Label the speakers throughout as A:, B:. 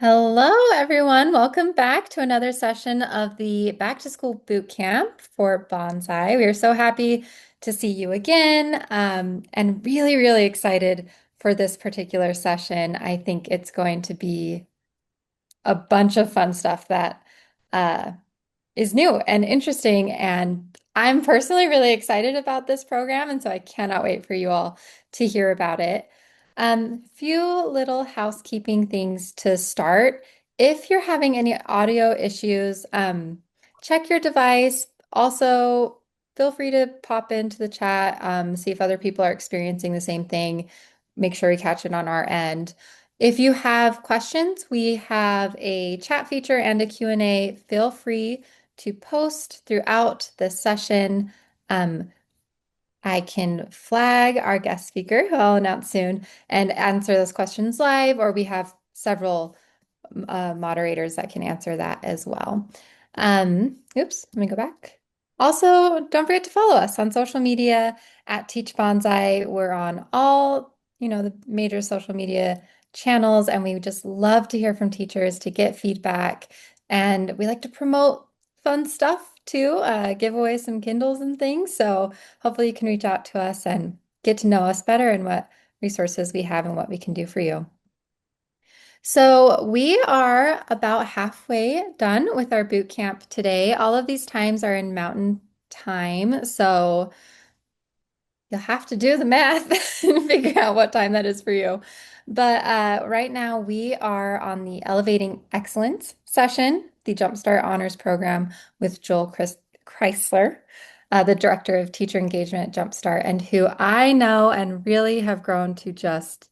A: Hello, everyone. Welcome back to another session of the Back to School Bootcamp for Banzai. We are so happy to see you again, and really, really excited for this particular session. I think it's going to be a bunch of fun stuff that uh, is new and interesting. And I'm personally really excited about this program. And so I cannot wait for you all to hear about it. Few little housekeeping things to start. If you're having any audio issues, check your device. Also, feel free to pop into the chat, see if other people are experiencing the same thing. Make sure we catch it on our end. If you have questions, we have a chat feature and a Q&A. Feel free to post throughout the session. Um, I can flag our guest speaker, who I'll announce soon, and answer those questions live, or we have several moderators that can answer that as well. Oops, let me go back. Also, don't forget to follow us on social media at Teach Bonsai. We're on all, the major social media channels, and we would just love to hear from teachers to get feedback. And we like to promote fun stuff too, give away some Kindles and things. So hopefully you can reach out to us and get to know us better and what resources we have and what we can do for you. So we are about halfway done with our boot camp today. All of these times are in Mountain Time, so you'll have to do the math and figure out what time that is for you. But right now we are on the Elevating Excellence session, the Jumpstart Honors Program with Chrisler, the Director of Teacher Engagement at Jumpstart, and who I know and really have grown to just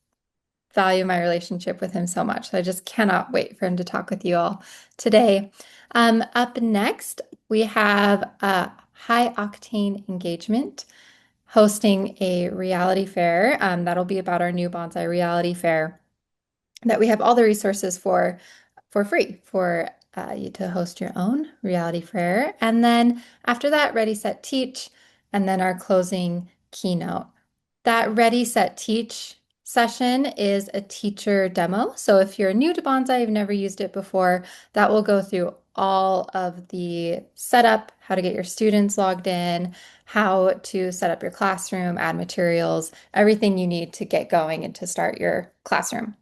A: value my relationship with him so much. So I just cannot wait for him to talk with you all today. Up next, we have a high octane engagement hosting a reality fair. That'll be about our new Bonsai Reality Fair that we have all the resources for free for you to host your own reality fair. And then after that, Ready, Set, Teach, and then our closing keynote. That Ready, Set, Teach session is a teacher demo. So if you're new to Bonsai, you've never used it before, that will go through all of the setup, how to get your students logged in, how to set up your classroom, add materials, everything you need to get going and to start your classroom.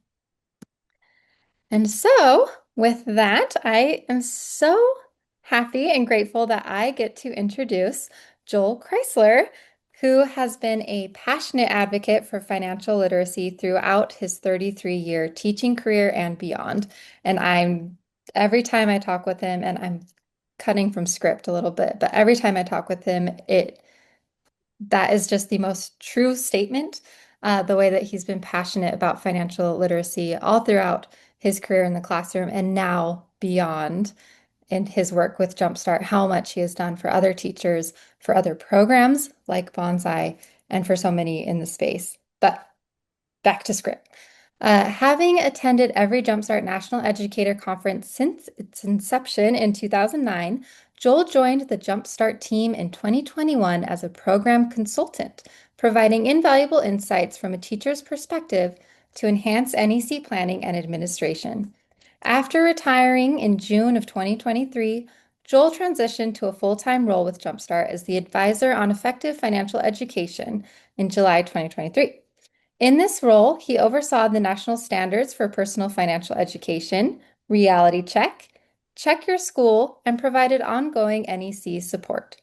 A: And so, with that, I am so happy and grateful that I get to introduce Joel Chrisler, who has been a passionate advocate for financial literacy throughout his 33-year teaching career and beyond. And every time I talk with him, and I'm cutting from script a little bit, but every time I talk with him, that is just the most true statement, the way that he's been passionate about financial literacy all throughout his career in the classroom and now beyond in his work with Jumpstart, how much he has done for other teachers, for other programs like Bonsai, and for so many in the space. But back to script. Having attended every Jumpstart National Educator Conference since its inception in 2009, Joel joined the Jumpstart team in 2021 as a program consultant, providing invaluable insights from a teacher's perspective to enhance NEC planning and administration. After retiring in June of 2023, Joel transitioned to a full-time role with Jumpstart as the advisor on effective financial education in July 2023. In this role, he oversaw the national standards for personal financial education, reality check, check your school, and provided ongoing NEC support.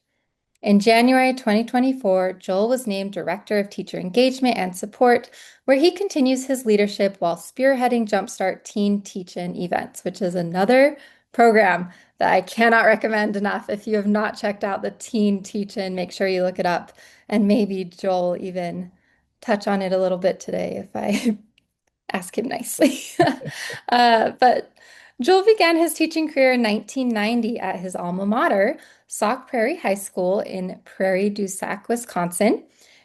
A: In January 2024, Joel was named Director of Teacher Engagement and Support, where he continues his leadership while spearheading Jumpstart Teen Teach-In events, which is another program that I cannot recommend enough. If you have not checked out the Teen Teach-In, make sure you look it up. And maybe Joel even touch on it a little bit today if I ask him nicely. But Joel began his teaching career in 1990 at his alma mater, Sauk Prairie High School in Prairie du Sac, Wisconsin,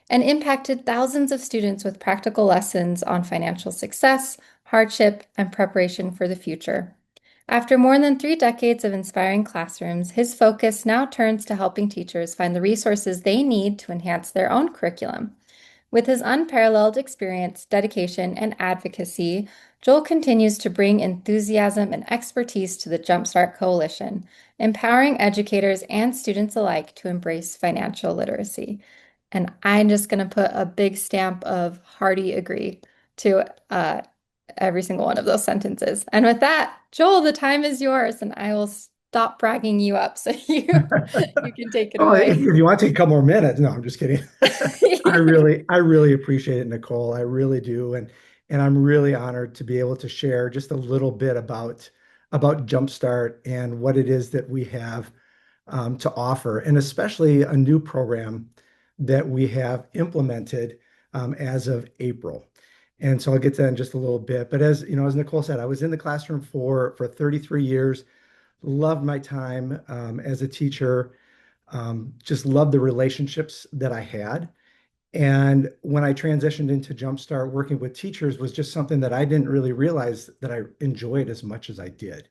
A: and impacted thousands of students with practical lessons on financial success, hardship, and preparation for the future. After more than 3 decades of inspiring classrooms, his focus now turns to helping teachers find the resources they need to enhance their own curriculum. With his unparalleled experience, dedication, and advocacy, Joel continues to bring enthusiasm and expertise to the Jumpstart Coalition, empowering educators and students alike to embrace financial literacy. And I'm just going to put a big stamp of hearty agree to every single one of those sentences. And with that, Joel, the time is yours, and I will stop bragging you up so you can take it
B: Oh, if
A: away.
B: you want to take a couple more minutes, no, I'm just kidding. I really appreciate it, Nicole. I really do, and I'm really honored to be able to share just a little bit about Jumpstart and what it is that we have to offer, and especially a new program that we have implemented as of April. And so I'll get to that in just a little bit. But as you know, as Nicole said, I was in the classroom for 33 years. Loved my time as a teacher. Just loved the relationships that I had. And when I transitioned into Jumpstart, working with teachers was just something that I didn't really realize that I enjoyed as much as I did.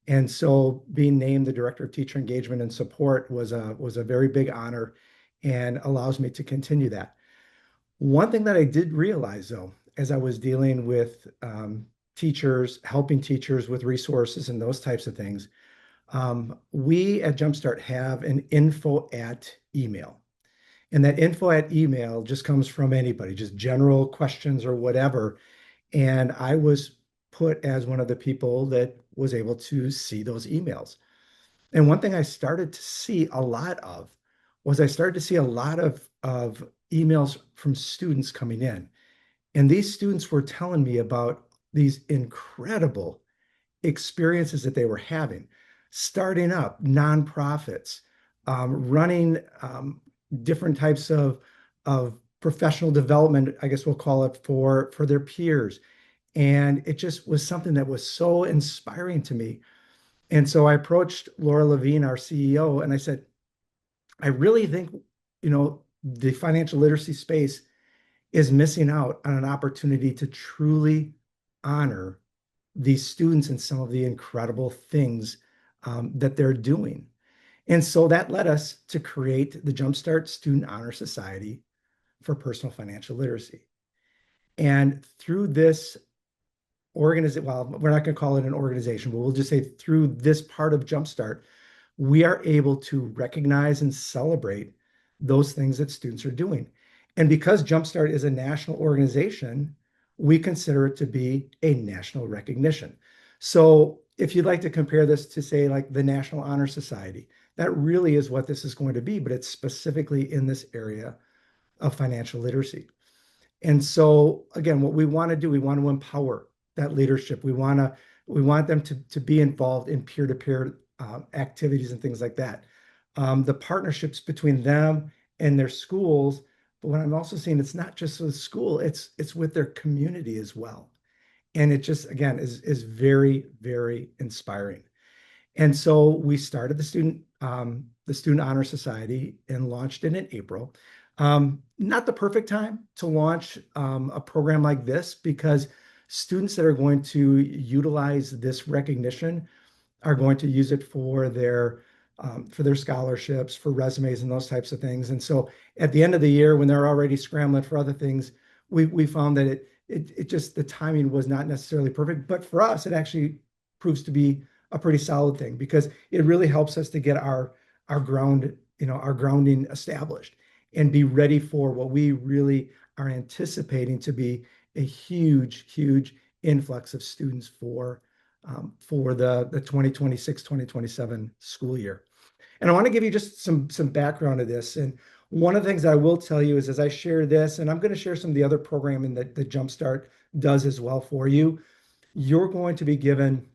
B: And so being named the Director of Teacher Engagement and Support was a very big honor and allows me to continue that. One thing that I did realize though, as I was dealing with teachers, helping teachers with resources and those types of things, we at Jumpstart have an info at email. And that info at email just comes from anybody, just general questions or whatever. And I was put as one of the people that was able to see those emails. And one thing I started to see a lot of was I started to see a lot of emails from students coming in. And these students were telling me about these incredible experiences that they were having, starting up nonprofits, running different types of professional development, I guess we'll call it for their peers. And it just was something that was so inspiring to me. And so I approached Laura Levine, our CEO, and I said, I really think, the financial literacy space is missing out on an opportunity to truly honor these students and some of the incredible things that they're doing. And so that led us to create the Jumpstart Student Honor Society for Personal Financial Literacy. And through this organization, well, we're not going to call it an organization, but we'll just say through this part of Jumpstart, we are able to recognize and celebrate those things that students are doing. And because Jumpstart is a national organization, we consider it to be a national recognition. So if you'd like to compare this to, say, like the National Honor Society, that really is what this is going to be, but it's specifically in this area of financial literacy. And so again, what we want to do, we want to empower that leadership. We want them to be involved in peer-to-peer activities and things like that. The partnerships between them and their schools, but what I'm also seeing, it's not just with school, it's with their community as well. And it just again is very, very inspiring. And so we started the Student Honor Society and launched it in April. Not the perfect time to launch a program like this because students that are going to utilize this recognition are going to use it for their scholarships, for resumes, and those types of things. And so at the end of the year, when they're already scrambling for other things, we found that it just the timing was not necessarily perfect. But for us, it actually proves to be a pretty solid thing because it really helps us to get our grounding established and be ready for what we really are anticipating to be a huge, huge influx of students for the 2026-2027 school year. And I want to give you just some background of this. And one of the things I will tell you is as I share this, and I'm going to share some of the other programming that the Jumpstart does as well for you, you're going to be given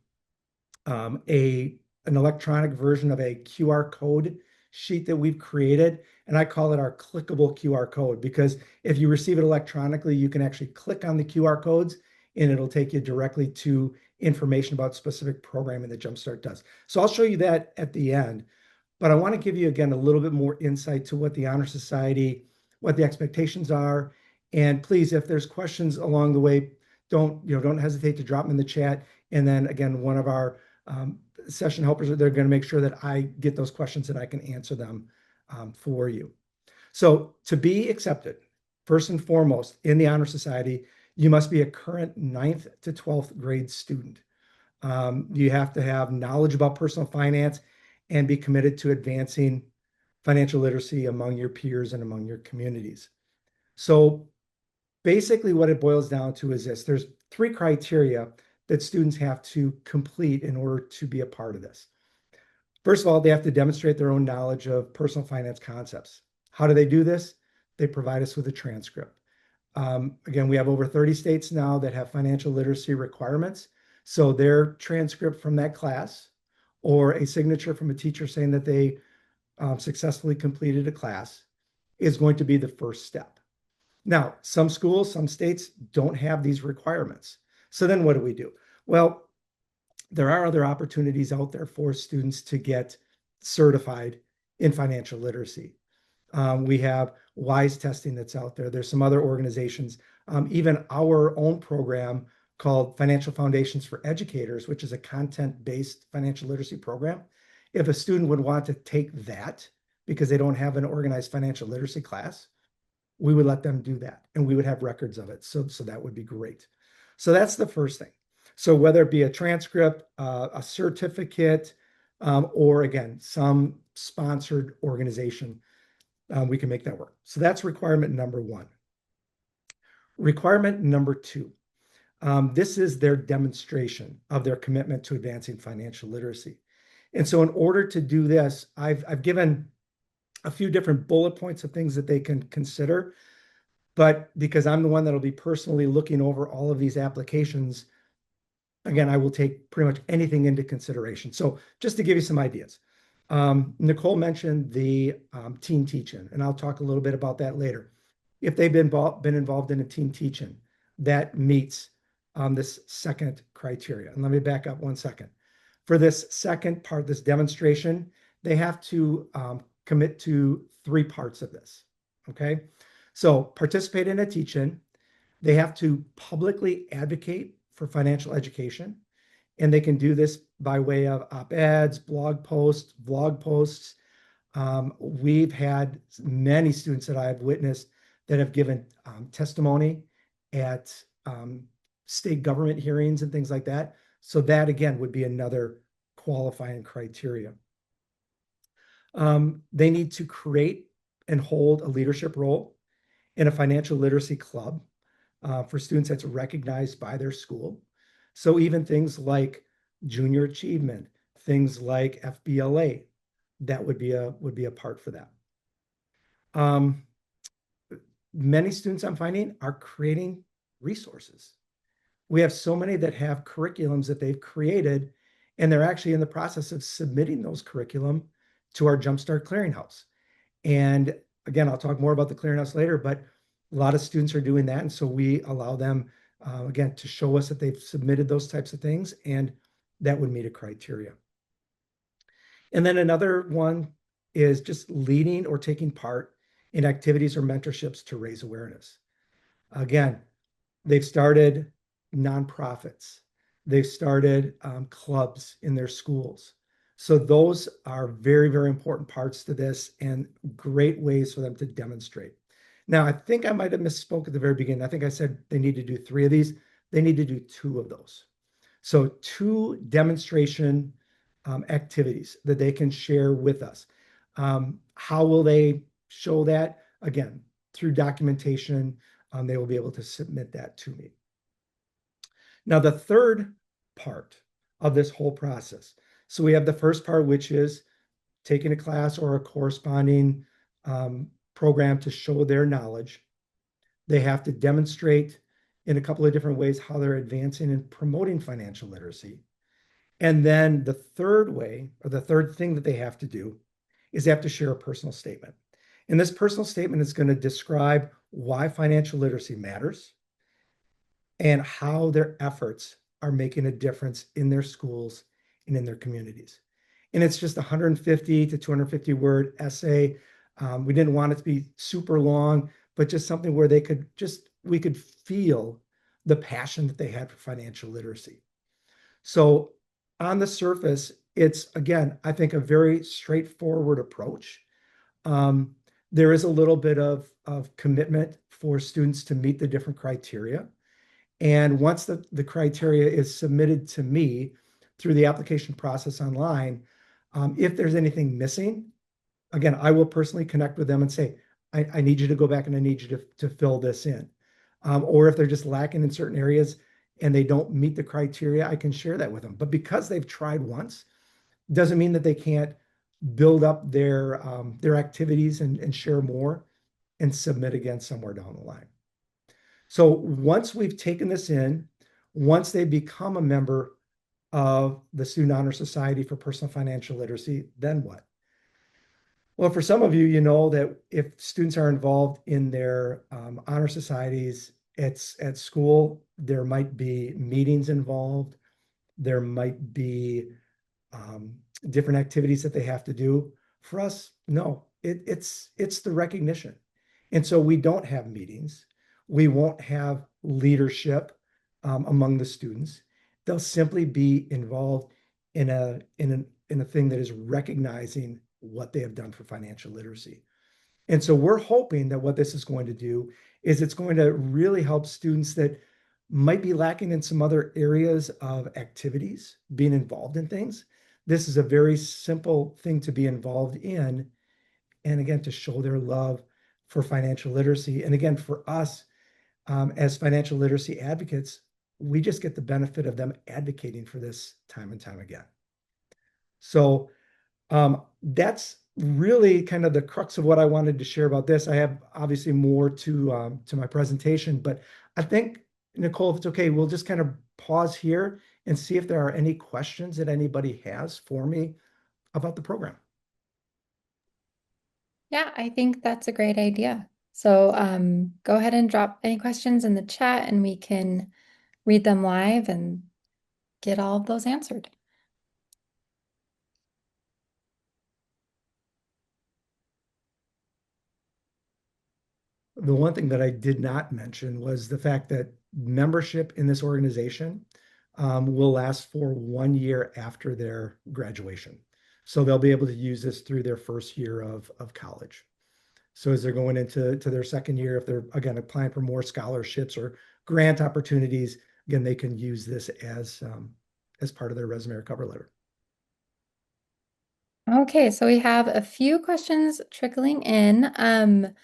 B: an electronic version of a QR code sheet that we've created. And I call it our clickable QR code because if you receive it electronically, you can actually click on the QR codes and it'll take you directly to information about specific programming that Jumpstart does. So I'll show you that at the end. But I want to give you again a little bit more insight to what the Honor Society, what the expectations are. And please, if there's questions along the way, don't hesitate to drop them in the chat. And then again, one of our session helpers, they're going to make sure that I get those questions and I can answer them for you. So to be accepted first and foremost, in the Honor Society, you must be a current ninth to 12th grade student. You have to have knowledge about personal finance and be committed to advancing financial literacy among your peers and among your communities. So basically what it boils down to is this. There's three criteria that students have to complete in order to be a part of this. First of all, they have to demonstrate their own knowledge of personal finance concepts. How do they do this? They provide us with a transcript. Again, we have over 30 states now that have financial literacy requirements. So their transcript from that class or a signature from a teacher saying that they successfully completed a class is going to be the first step. Now, some schools, some states don't have these requirements. So then what do we do? Well, there are other opportunities out there for students to get certified in financial literacy. We have WISE testing that's out there. There's some other organizations, even our own program called Financial Foundations for Educators, which is a content-based financial literacy program. If a student would want to take that because they don't have an organized financial literacy class, we would let them do that and we would have records of it. So that would be great. So that's the first thing. So whether it be a transcript, a certificate, or again, some sponsored organization, we can make that work. So that's requirement number one. Requirement number two, this is their demonstration of their commitment to advancing financial literacy. And so in order to do this, I've given a few different bullet points of things that they can consider. But because I'm the one that'll be personally looking over all of these applications, again, I will take pretty much anything into consideration. So just to give you some ideas, Nicole mentioned the team teaching, and I'll talk a little bit about that later. If they've been involved in a team teaching, that meets this second criteria. And let me back up one second. For this second part, this demonstration, they have to commit to three parts of this, okay? So participate in a teach-in. They have to publicly advocate for financial education, and they can do this by way of op-eds, blog posts, vlog posts. We've had many students that I've witnessed that have given testimony at state government hearings and things like that. So that, again, would be another qualifying criteria. They need to create and hold a leadership role in a financial literacy club for students that's recognized by their school. So even things like junior achievement, things like FBLA, that would be a part for that. Many students I'm finding are creating resources. We have so many that have curriculums that they've created, and they're actually in the process of submitting those curriculum to our Jumpstart Clearinghouse. And again, I'll talk more about the clearinghouse later, but a lot of students are doing that. And so we allow them, again, to show us that they've submitted those types of things, and that would meet a criteria. And then another one is just leading or taking part in activities or mentorships to raise awareness. Again, they've started nonprofits. They've started clubs in their schools. So those are very, very important parts to this and great ways for them to demonstrate. Now, I think I might have misspoke at the very beginning. I think I said they need to do 3 of these. They need to do 2 of those. So 2 demonstration activities that they can share with us. How will they show that? Again, through documentation, they will be able to submit that to me. Now, the third part of this whole process. So we have the first part, which is taking a class or a corresponding program to show their knowledge. They have to demonstrate in a couple of different ways how they're advancing and promoting financial literacy. And then the third way, or the third thing that they have to do, is they have to share a personal statement. And this personal statement is going to describe why financial literacy matters and how their efforts are making a difference in their schools and in their communities. And it's just 150 to 250 word essay. We didn't want it to be super long, but just something where we could feel the passion that they had for financial literacy. So on the surface, it's, again, I think a very straightforward approach. there is a little bit of commitment for students to meet the different criteria. And once the criteria is submitted to me through the application process online, if there's anything missing, again, I will personally connect with them and say, I need you to go back and I need you to fill this in. Or if they're just lacking in certain areas and they don't meet the criteria, I can share that with them. But because they've tried once, doesn't mean that they can't build up their activities and share more and submit again somewhere down the line. So once we've taken this in, once they become a member of the Student Honor Society for Personal Financial Literacy, then what? Well, for some of you, you know that if students are involved in their honor societies, it's at school, there might be meetings involved, there might be um, different activities that they have to do. For us, no, it's the recognition. And so we don't have meetings. We won't have leadership among the students. They'll simply be involved in a thing that is recognizing what they have done for financial literacy. And so we're hoping that what this is going to do is it's going to really help students that might be lacking in some other areas of activities, being involved in things. This is a very simple thing to be involved in. And again, to show their love for financial literacy. And again, for us as financial literacy advocates, we just get the benefit of them advocating for this time and time again. So that's really kind of the crux of what I wanted to share about this. I have obviously more to my presentation, but I think, Nicole, if it's okay, we'll just kind of pause here and see if there are any questions that anybody has for me about the program.
A: Yeah, I think that's a great idea. So go ahead and drop any questions in the chat and we can read them live and get all of those answered.
B: The one thing that I did not mention was the fact that membership in this organization will last for 1 year after their graduation. So they'll be able to use this through their first year of college. So as they're going into their second year, if they're again applying for more scholarships or grant opportunities, again, they can use this as part of their resume or cover letter.
A: Okay, so we have a few questions trickling in.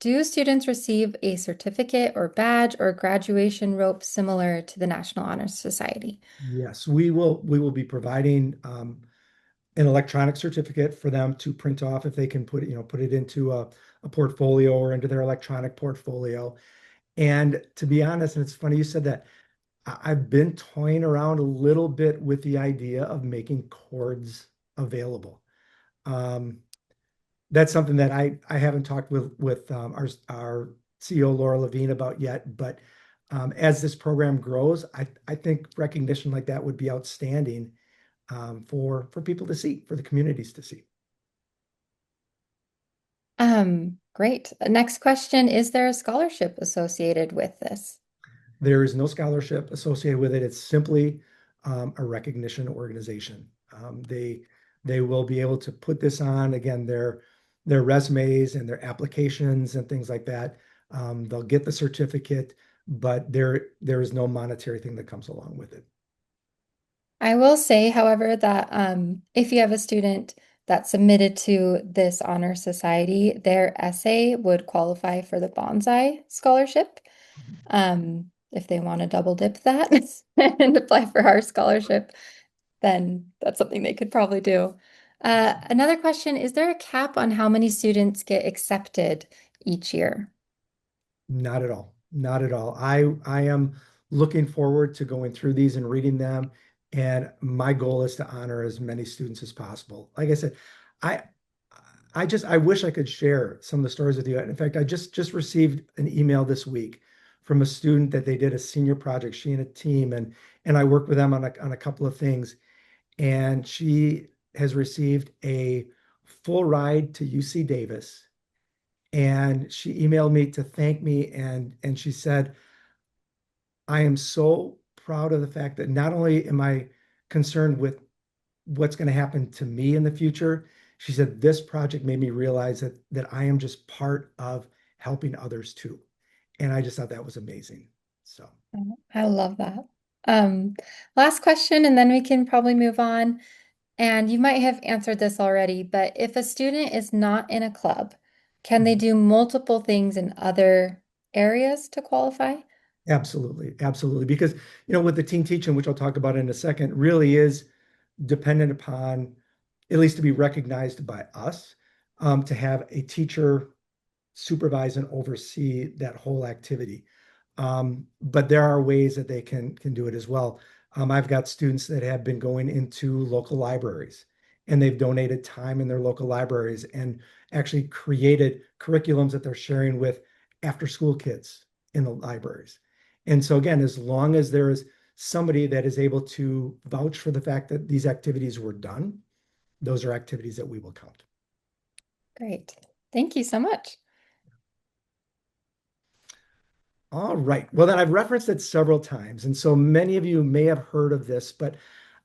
A: Do students receive a certificate or badge or graduation rope similar to the National Honor Society?
B: Yes, we will be providing an electronic certificate for them to print off if they can put it into a portfolio or into their electronic portfolio. And to be honest, and it's funny you said that, I've been toying around a little bit with the idea of making cords available. Um, that's something that I haven't talked with our CEO Laura Levine about yet. But as this program grows, I think recognition like that would be outstanding for people to see, for the communities to see.
A: Great. Next question, is there a scholarship associated with this?
B: There is no scholarship associated with it. It's simply a recognition organization. They will be able to put this on again their resumes and their applications and things like that. They'll get the certificate, but there is no monetary thing that comes along with it.
A: I will say, however, that if you have a student that submitted to this honor society, their essay would qualify for the Banzai scholarship. If they want to double dip that and apply for our scholarship, then that's something they could probably do. Another question, is there a cap on how many students get accepted each year?
B: Not at all. Not at all. I am looking forward to going through these and reading them. And my goal is to honor as many students as possible. Like I said, I I wish I could share some of the stories with you. In fact, I just received an email this week from a student that they did a senior project, she and a team, and I worked with them on a couple of things. And she has received a full ride to UC Davis, and she emailed me to thank me, and she said, I am so proud of the fact that not only am I concerned with what's going to happen to me in the future, She said, this project made me realize that I am just part of helping others too. And I just thought that was amazing. So
A: I love that. Um, Last question, and then we can probably move on. And you might have answered this already, but if a student is not in a club, can they
B: mhm.
A: do multiple things in other areas to qualify?
B: Absolutely, absolutely. Because, with the team teaching, which I'll talk about in a second, really is dependent upon, at least to be recognized by us, to have a teacher supervise and oversee that whole activity. But there are ways that they can do it as well. I've got students that have been going into local libraries and they've donated time in their local libraries and actually created curriculums that they're sharing with after school kids in the libraries. And so again, as long as there is somebody that is able to vouch for the fact that these activities were done, those are activities that we will count.
A: Great. Thank you so much.
B: All right. Well, then I've referenced it several times, and so many of you may have heard of this, but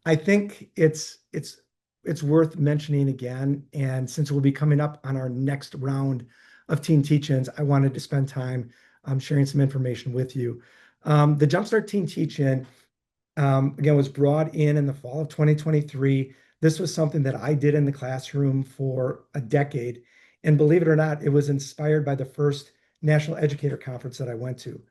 B: I think it's worth mentioning again. And since we'll be coming up on our next round of Teen Teach-Ins, I wanted to spend time sharing some information with you. The Jumpstart Teen Teach-In, again, was brought in the fall of 2023. This was something that I did in the classroom for a decade. And believe it or not, it was inspired by the first National Educator Conference that I went to.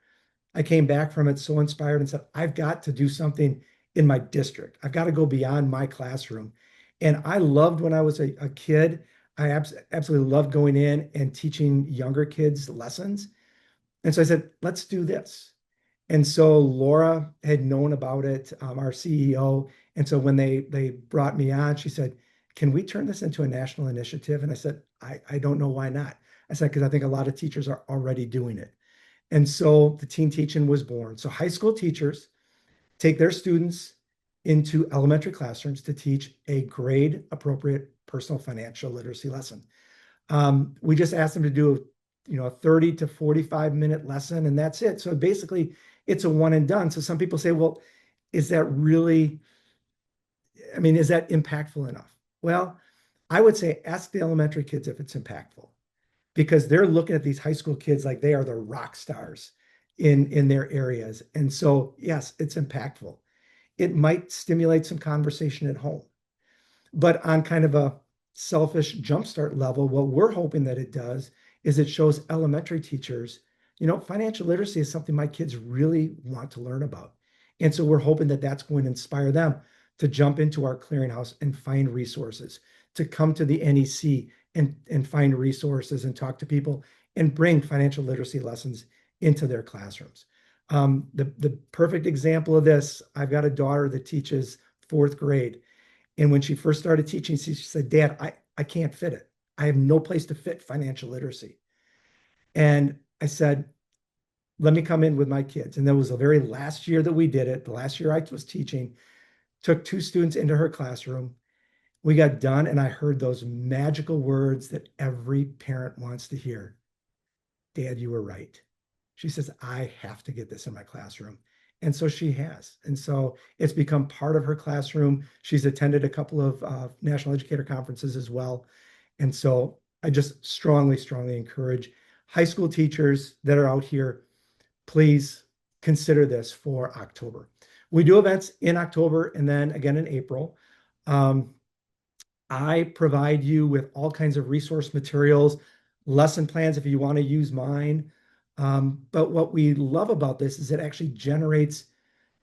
B: I came back from it so inspired and said, I've got to do something in my district. I've got to go beyond my classroom. And I loved when I was a kid. I absolutely loved going in and teaching younger kids lessons. And so I said, let's do this. And so Laura had known about it, our CEO. And so when they brought me on, she said, can we turn this into a national initiative? And I said, I don't know why not. I said, because I think a lot of teachers are already doing it. And so the Teen Teach-In was born. So high school teachers take their students into elementary classrooms to teach a grade appropriate personal financial literacy lesson. We just asked them to do a 30 to 45-minute lesson, and that's it. So basically, it's a one and done. So some people say, well, is that really, I mean, is that impactful enough? Well, I would say ask the elementary kids if it's impactful because they're looking at these high school kids like they are the rock stars in their areas. And so, yes, it's impactful. It might stimulate some conversation at home. But on kind of a selfish jumpstart level, what we're hoping that it does is it shows elementary teachers, financial literacy is something my kids really want to learn about. And so we're hoping that that's going to inspire them to jump into our clearinghouse and find resources, to come to the NEC and find resources and talk to people and bring financial literacy lessons into their classrooms. The perfect example of this, I've got a daughter that teaches fourth grade. And when she first started teaching, she said, Dad, I can't fit it. I have no place to fit financial literacy. And I said, let me come in with my kids. And that was the very last year that we did it. The last year I was teaching, took two students into her classroom. We got done, and I heard those magical words that every parent wants to hear. Dad, you were right. She says, I have to get this in my classroom. And so she has. And so it's become part of her classroom. She's attended a couple of national educator conferences as well. And so I just strongly, strongly encourage high school teachers that are out here, please consider this for October. We do events in October and then again in April. Um, I provide you with all kinds of resource materials, lesson plans if you want to use mine. But what we love about this is it actually generates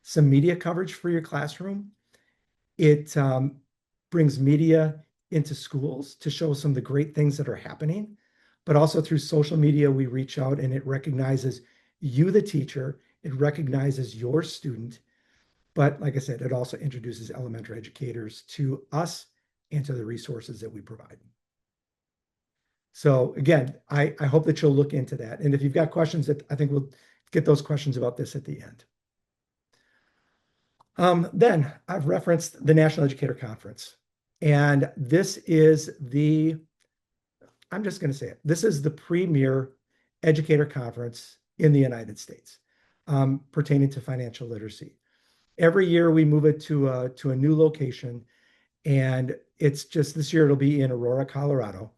B: some media coverage for your classroom. It brings media into schools to show some of the great things that are happening. But also through social media, we reach out and it recognizes you, the teacher, it recognizes your student. But like I said, it also introduces elementary educators to us and to the resources that we provide. So again, I hope that you'll look into that. And if you've got questions, that I think we'll get those questions about this at the end. Then I've referenced the National Educator Conference. And this is I'm just going to say it, this is the premier educator conference in the United States pertaining to financial literacy. Every year we move it to a new location. And it's just this year, it'll be in Aurora, Colorado.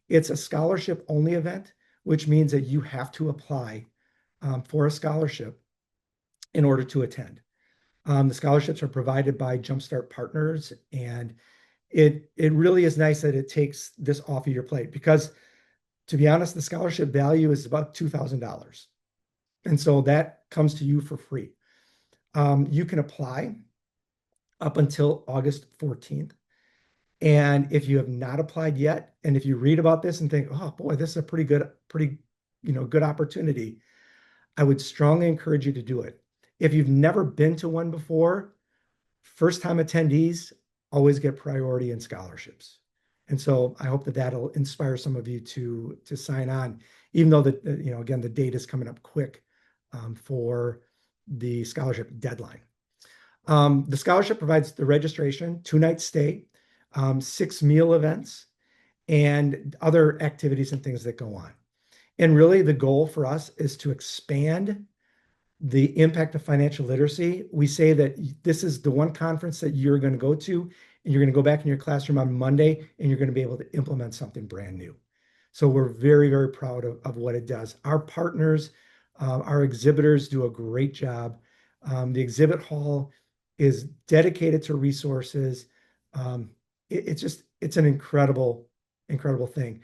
B: It's a scholarship only event, which means that you have to apply for a scholarship in order to attend. The scholarships are provided by Jumpstart Partners, and it really is nice that it takes this off of your plate because, to be honest, the scholarship value is about $2,000, and so that comes to you for free. You can apply up until August 14th. And if you have not applied yet, and if you read about this and think, oh boy, this is a good opportunity, I would strongly encourage you to do it. If you've never been to one before, first time attendees always get priority in scholarships. And so I hope that that'll inspire some of you to sign on, even though again, the date is coming up quick for the scholarship deadline. The scholarship provides the registration, 2 night stay, 6 meal events, and other activities and things that go on. And really, the goal for us is to expand the impact of financial literacy. We say that this is the one conference that you're going to go to, and you're going to go back in your classroom on Monday, and you're going to be able to implement something brand new. So we're very, very proud of what it does. Our partners, our exhibitors do a great job. The exhibit hall is dedicated to resources. Um, it's an incredible, incredible thing.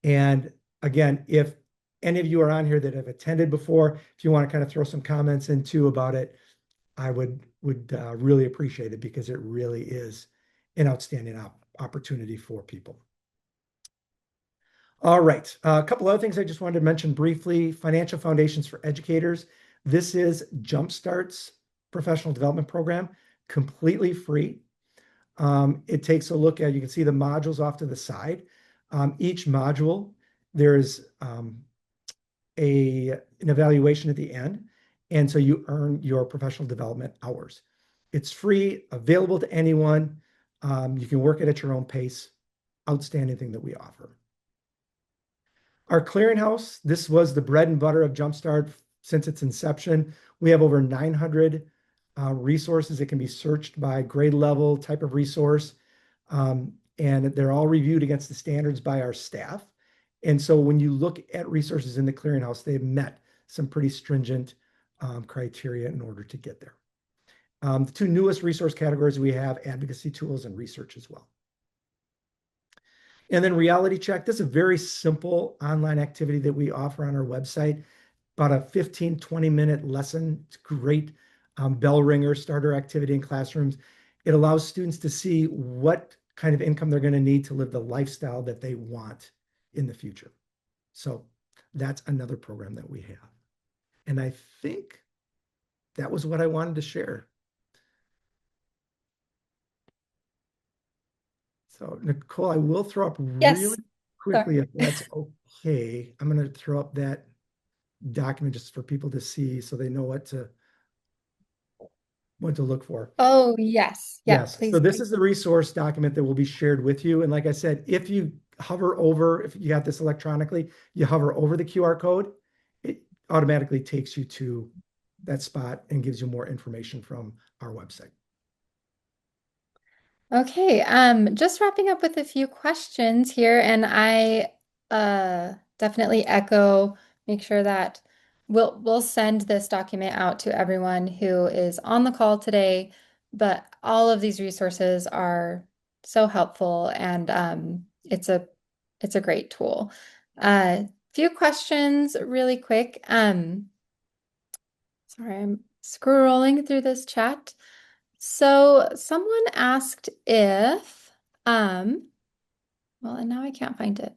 B: And again, if any of you are on here that have attended before, if you want to kind of throw some comments into about it, I would really appreciate it because it really is an outstanding opportunity for people. All right, a couple other things I just wanted to mention briefly. Financial Foundations for Educators. This is Jumpstart's professional development program, completely free. It takes a look at, you can see the modules off to the side. Each module, there's an evaluation at the end. And so you earn your professional development hours. It's free, available to anyone. You can work it at your own pace. Outstanding thing that we offer. Our clearinghouse, this was the bread and butter of Jumpstart since its inception. We have over 900 resources that can be searched by grade level, type of resource, and they're all reviewed against the standards by our staff. And so when you look at resources in the clearinghouse, they've met some pretty stringent criteria in order to get there. The two newest resource categories we have, advocacy tools and research as well. And then reality check. This is a very simple online activity that we offer on our website. About a 15, 20-minute lesson. It's great bell ringer starter activity in classrooms. It allows students to see what kind of income they're going to need to live the lifestyle that they want in the future. So that's another program that we have. And I think that was what I wanted to share. So Nicole, I will throw up
A: Yes.
B: really
A: Sorry.
B: quickly, if that's okay. I'm going to throw up that document just for people to see so they know what to look for.
A: Oh, yes. Yeah,
B: Yes. So
A: please
B: this
A: do.
B: is the resource document that will be shared with you. And like I said, if you hover over, if you have this electronically, you hover over the QR code, it automatically takes you to that spot and gives you more information from our website.
A: Okay, just wrapping up with a few questions here, and I definitely echo, make sure that we'll send this document out to everyone who is on the call today, but all of these resources are so helpful and it's a great tool. Few questions really quick. Sorry, I'm scrolling through this chat. So someone asked if, well, and now I can't find it.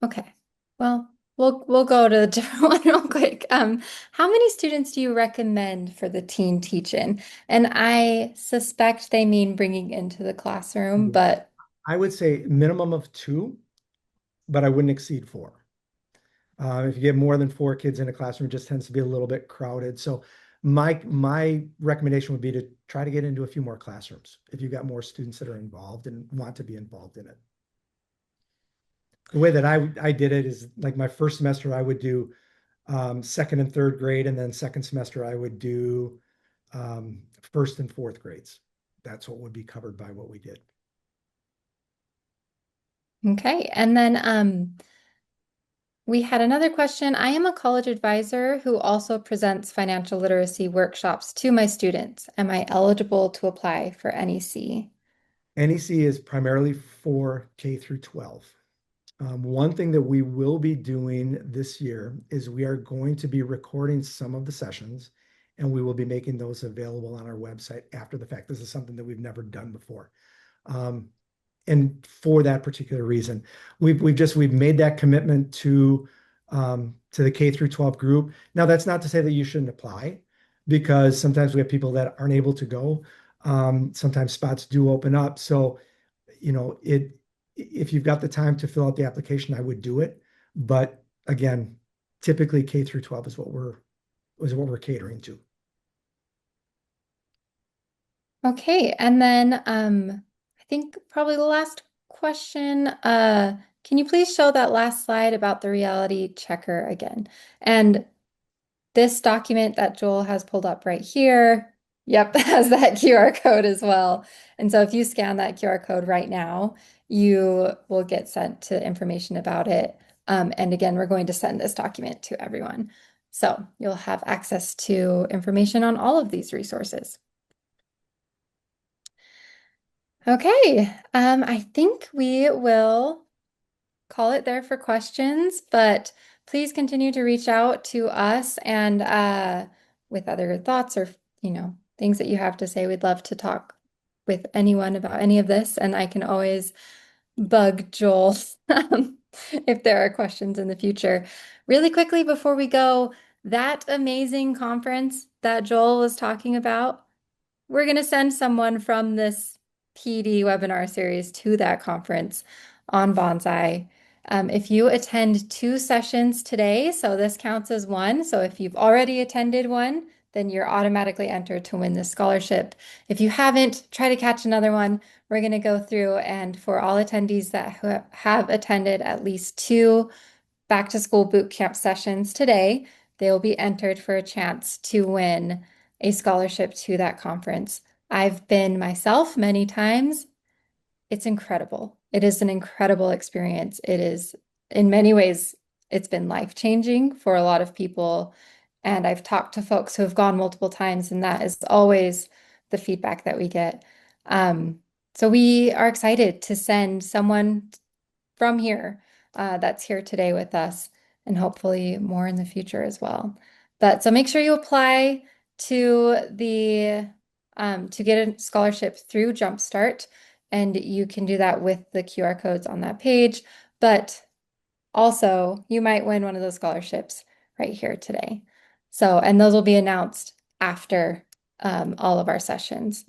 A: Okay. Well, we'll go to the different one real quick. How many students do you recommend for the teen teach-in? And I suspect they mean bringing into the classroom,
B: Yeah.
A: but
B: I would say minimum of 2, but I wouldn't exceed 4. If you get more than 4 kids in a classroom, it just tends to be a little bit crowded. So my recommendation would be to try to get into a few more classrooms if you've got more students that are involved and want to be involved in it. The way that I did it is like my first semester I would do second and third grade, and then second semester I would do first and fourth grades. that's what would be covered by what we did.
A: Okay. And then we had another question. I am a college advisor who also presents financial literacy workshops to my students. Am I eligible to apply for NEC?
B: NEC is primarily for K through 12. One thing that we will be doing this year is we are going to be recording some of the sessions and we will be making those available on our website after the fact. This is something that we've never done before. Um, and for that particular reason, we've made that commitment to the K through 12 group. Now, that's not to say that you shouldn't apply, because sometimes we have people that aren't able to go. Sometimes spots do open up. So, if you've got the time to fill out the application, I would do it. But again, typically K through 12 is what we're catering to.
A: Okay, and then I think probably the last question, can you please show that last slide about the reality checker again? And this document that Joel has pulled up right here, yep, has that QR code as well. And so if you scan that QR code right now, you will get sent to information about it. And again, we're going to send this document to everyone. So you'll have access to information on all of these resources. Okay, I think we will call it there for questions, but please continue to reach out to us and with other thoughts or things that you have to say. We'd love to talk with anyone about any of this, and I can always bug Joel if there are questions in the future. Really quickly before we go, that amazing conference that Joel was talking about. We're going to send someone from this PD webinar series to that conference on bonsai. If you attend 2 sessions today, so this counts as one. So if you've already attended one, then you're automatically entered to win this scholarship. If you haven't, try to catch another one. We're going to go through, and for all attendees that have attended at least 2 back to school boot camp sessions today, they will be entered for a chance to win a scholarship to that conference. I've been myself many times. It's incredible. It is an incredible experience. It is, in many ways, it's been life-changing for a lot of people. And I've talked to folks who have gone multiple times, and that is always the feedback that we get. So we are excited to send someone from here that's here today with us, and hopefully more in the future as well. But so make sure you apply to the to get a scholarship through Jumpstart, and you can do that with the QR codes on that page. But also, you might win one of those scholarships right here today. So, and those will be announced after all of our sessions.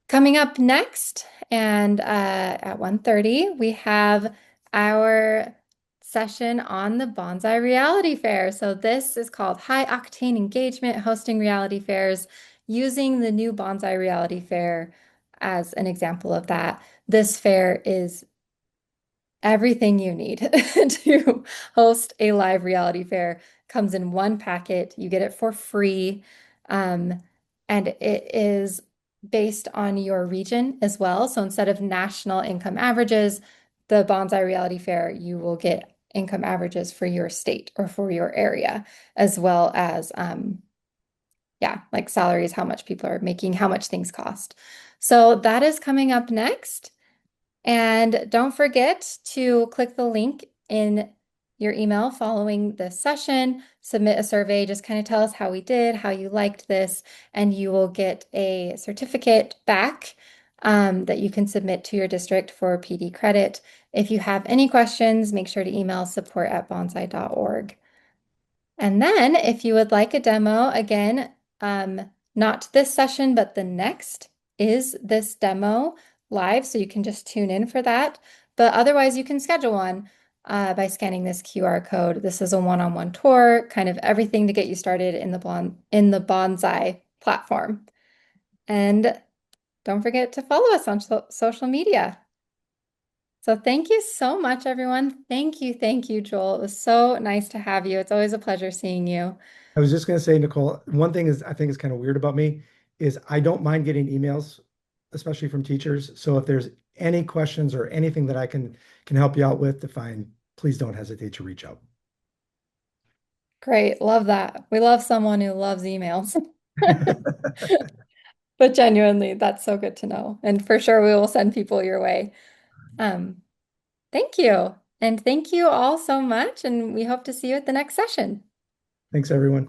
A: Coming up next, and at 1:30, we have our session on the Banzai Reality Fair. So this is called High Octane Engagement, Hosting Reality Fairs, using the new Banzai Reality Fair as an example of that. This fair is everything you need to host a live reality fair. Comes in one packet. You get it for free. Um, and it is based on your region as well. So instead of national income averages, the Bonsai Reality Fair, you will get income averages for your state or for your area, as well as yeah, like salaries, how much people are making, how much things cost. So that is coming up next. And don't forget to click the link in your email following this session, submit a survey, just kind of tell us how we did, how you liked this, and you will get a certificate back that you can submit to your district for PD credit. If you have any questions, make sure to email support@bonsai.org. And then if you would like a demo, again, not this session, but the next is this demo live, so you can just tune in for that. But otherwise, you can schedule one by scanning this QR code. This is a one-on-one tour, kind of everything to get you started in the Bonsai platform. And don't forget to follow us on social media. So thank you so much, everyone. Thank you, Joel. It was so nice to have you. It's always a pleasure seeing you.
B: I was just going to say, Nicole, one thing is I think is kind of weird about me is I don't mind getting emails especially from teachers. So if there's any questions or anything that I can help you out with to find, please don't hesitate to reach out.
A: Great. Love that. We love someone who loves emails. But genuinely, that's so good to know. And for sure, we will send people your way. Um, Thank you. And thank you all so much. And we hope to see you at the next session.
B: Thanks, everyone.